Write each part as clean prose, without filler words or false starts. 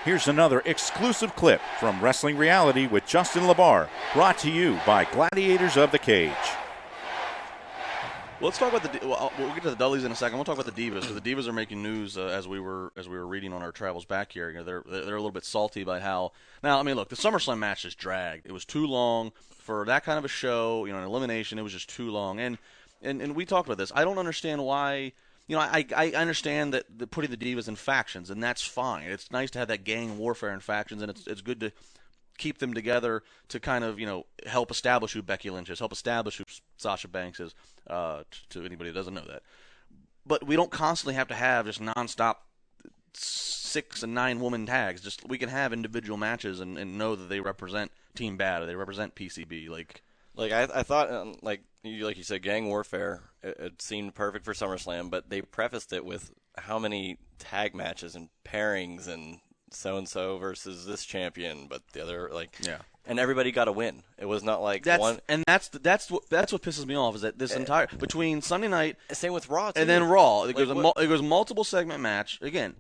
Here's another exclusive clip from Wrestling Reality with Justin LaBar, brought to you by Gladiators of the Cage. Let's talk about we'll get to the Dudleys in a second. We'll talk about the Divas, because the Divas are making news as we were reading on our travels back here. You know, they're a little bit salty by how. Now, I mean, look, the SummerSlam match just dragged. It was too long for that kind of a show. You know, an elimination. It was just too long. And we talked about this. I don't understand why. You know, I understand that putting the Divas in factions, and that's fine. It's nice to have that gang warfare in factions, and it's good to keep them together to kind of, you know, help establish who Becky Lynch is, help establish who Sasha Banks is, to anybody who doesn't know that. But we don't constantly have to have just nonstop 6 and 9 woman tags. Just we can have individual matches and know that they represent Team Bad or they represent PCB. Like I thought, like you said, gang warfare. It seemed perfect for SummerSlam, but they prefaced it with how many tag matches and pairings and so-and-so versus this champion, but the other, and everybody got a win. It was not like one. And that's what pisses me off, is that this entire, between Sunday night. Same with Raw, too. And then Raw. It goes multiple segment match. Again.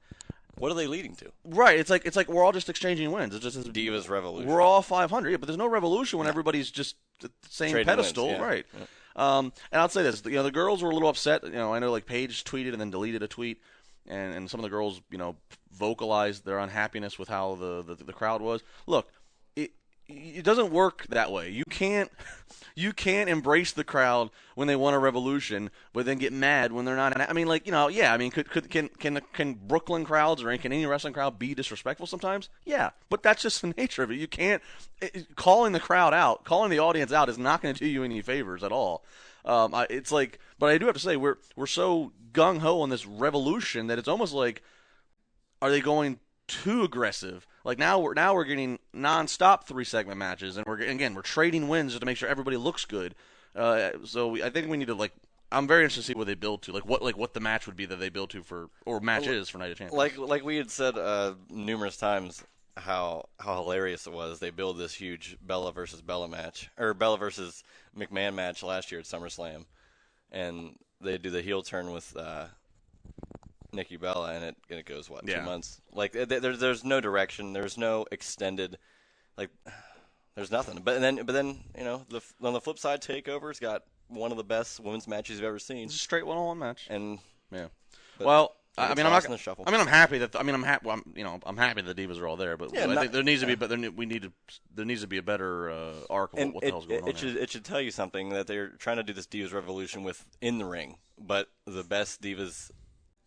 What are they leading to? Right. It's like we're all just exchanging wins. It's just this Divas Revolution. We're all 500, but there's no revolution when everybody's just the same trading pedestal. wins, yeah. Right. Yeah. And I'll say this. You know, the girls were a little upset. You know, I know like Paige tweeted and then deleted a tweet. And some of the girls, you know, vocalized their unhappiness with how the crowd was. Look, it doesn't work that way. You can't embrace the crowd when they want a revolution, but then get mad when they're not. I mean, like, you know, yeah. I mean, can Brooklyn crowds or can any wrestling crowd be disrespectful sometimes? Yeah, but that's just the nature of it. You can't calling the crowd out, calling the audience out is not going to do you any favors at all. It's like, but I do have to say we're so gung ho on this revolution that it's almost like, are they going too aggressive? Like now we're getting nonstop 3-segment matches, and we're trading wins just to make sure everybody looks good. So I think we need to I'm very interested to see what they build to, what the match would be that they build to for Night of Champions. Like we had said numerous times, how hilarious it was. They build this huge Bella versus Bella match, or Bella versus McMahon match last year at SummerSlam, and they do the heel turn with Nikki Bella, and it goes 2 months. Like there's no direction, there's no extended, there's nothing. But then you know, on the flip side, Takeover's got one of the best women's matches you've ever seen. It's a straight 1-on-1 match. And yeah, well. I'm happy that I'm happy. I'm happy the Divas are all there, but I think there needs to be, there needs to be a better arc of what the hell's going on. It should tell you something that they're trying to do this Divas Revolution with in the ring, but the best Divas,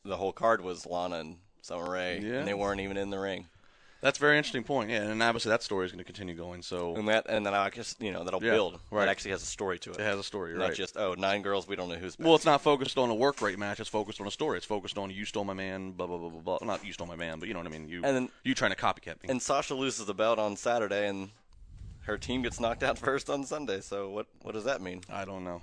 the whole card was Lana and Summer Rae, and they weren't even in the ring. That's a very interesting point, yeah, and obviously that story is going to continue going. So and then I guess that'll build. Right. It actually has a story to it. It has a story, not just 9 girls, we don't know who's best. Well, it's not focused on a work rate match. It's focused on a story. It's focused on you stole my man, blah blah blah blah blah. Not you stole my man, but you know what I mean. You trying to copycat me. And Sasha loses the belt on Saturday, and her team gets knocked out first on Sunday. So what does that mean? I don't know.